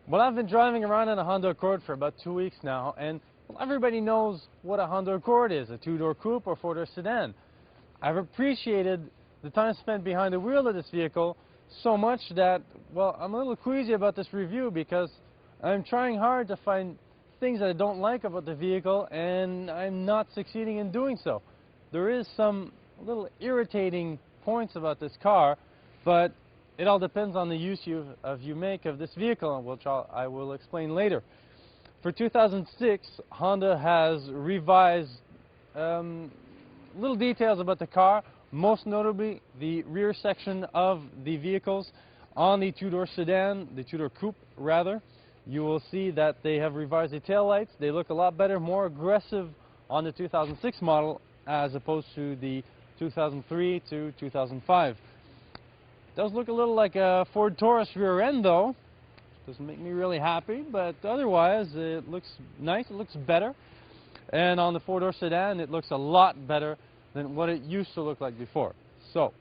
Well, I've been driving around in a Honda Accord for about 2 weeks now, and well, everybody knows what a Honda Accord is, a two-door coupe or four-door sedan. I've appreciated the time spent behind the wheel of this vehicle so much that, well, I'm a little queasy about this review because I'm trying hard to find things that I don't like about the vehicle, and I'm not succeeding in doing so. There is some little irritating points about this car, but it all depends on the use you make of this vehicle, which I will explain later. For 2006, Honda has revised little details about the car, most notably the rear section of the vehicles. On the two-door sedan, the two-door coupe rather, you will see that they have revised the taillights. They look a lot better, more aggressive on the 2006 model as opposed to the 2003 to 2005. Does look a little like a Ford Taurus rear end though. Doesn't make me really happy, but otherwise it looks nice, it looks better. And on the four-door sedan it looks a lot better than what it used to look like before. So,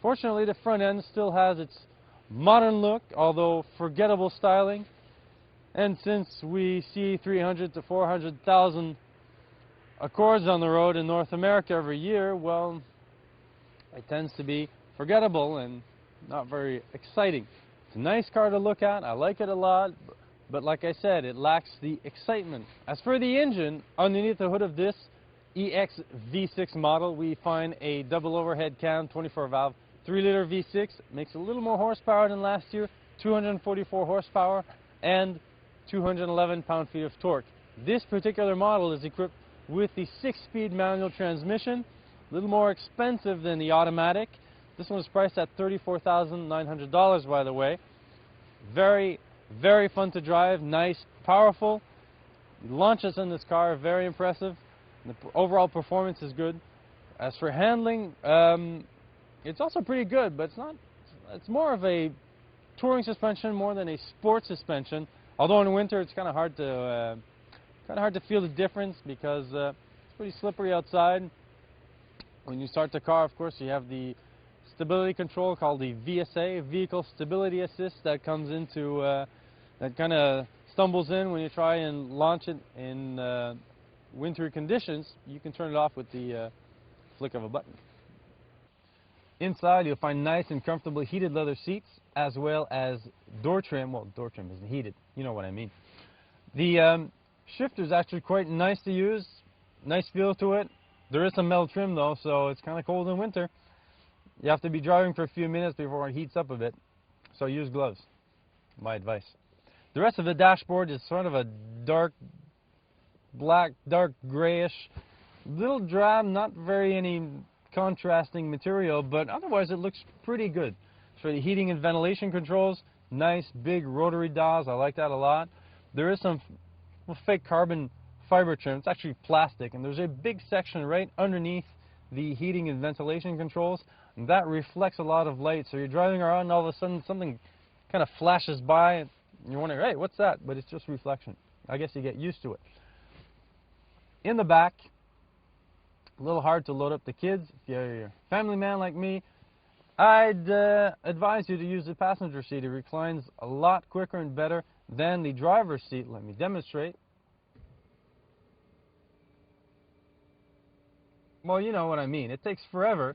fortunately the front end still has its modern look, although forgettable styling. And since we see 300 to 400,000 Accords on the road in North America every year, well, it tends to be forgettable and not very exciting. It's a nice car to look at, I like it a lot, but like I said, it lacks the excitement. As for the engine, underneath the hood of this EX V6 model, we find a double overhead cam, 24 valve, 3-liter V6, makes a little more horsepower than last year, 244 horsepower and 211 pound-feet of torque. This particular model is equipped with the 6-speed manual transmission, a little more expensive than the automatic. This one is priced at $34,900, by the way. Very, very fun to drive, nice, powerful. The launches in this car are very impressive. The overall performance is good. As for handling, it's also pretty good, but it's not. It's more of a touring suspension more than a sport suspension. Although in winter it's kind of hard to feel the difference because it's pretty slippery outside. When you start the car, of course, you have the stability control called the VSA, Vehicle Stability Assist, that comes into, that kind of stumbles in when you try and launch it in wintry conditions. You can turn it off with the flick of a button. Inside, you'll find nice and comfortable heated leather seats, as well as door trim. Well, door trim isn't heated, you know what I mean. The shifter is actually quite nice to use, nice feel to it. There is some metal trim though, so it's kind of cold in winter. You have to be driving for a few minutes before it heats up a bit, so use gloves, my advice. The rest of the dashboard is sort of a dark black, dark grayish, little drab, not very any contrasting material, but otherwise it looks pretty good. For the heating and ventilation controls, nice big rotary dials, I like that a lot. There is some fake carbon fiber trim, it's actually plastic, and there's a big section right underneath the heating and ventilation controls, and that reflects a lot of light. So you're driving around and all of a sudden something kind of flashes by and you're wondering, hey, what's that? But it's just reflection. I guess you get used to it. In the back, a little hard to load up the kids. If you're a family man like me, I'd advise you to use the passenger seat. It reclines a lot quicker and better than the driver's seat. Let me demonstrate. Well, you know what I mean. It takes forever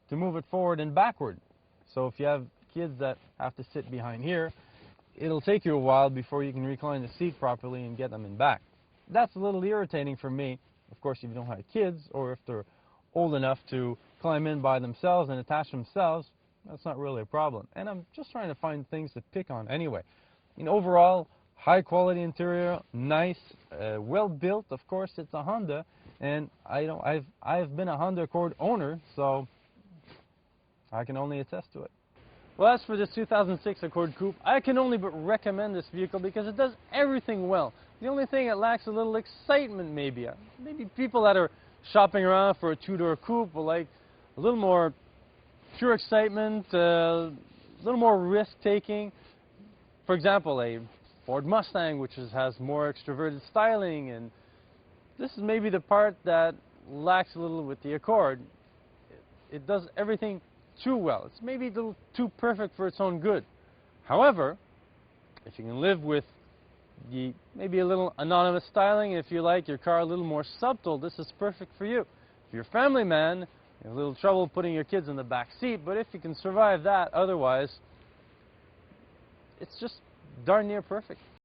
to move it forward and backward. So if you have kids that have to sit behind here, it'll take you a while before you can recline the seat properly and get them in back. That's a little irritating for me. Of course, if you don't have kids, or if they're old enough to climb in by themselves and attach themselves, that's not really a problem. And I'm just trying to find things to pick on anyway. Overall, high quality interior, nice, well built. Of course, it's a Honda, and I've been a Honda Accord owner, so I can only attest to it. Well, as for this 2006 Accord Coupe, I can only but recommend this vehicle because it does everything well. The only thing it lacks a little excitement, maybe. Maybe people that are shopping around for a two-door coupe will like a little more pure excitement, a little more risk-taking. For example, a Ford Mustang, which has more extroverted styling, and this is maybe the part that lacks a little with the Accord. It does everything too well. It's maybe a little too perfect for its own good. However, If you can live with the maybe a little anonymous styling, if you like your car a little more subtle, this is perfect for you. If you're a family man, you have a little trouble putting your kids in the back seat, but if you can survive that, otherwise, it's just darn near perfect.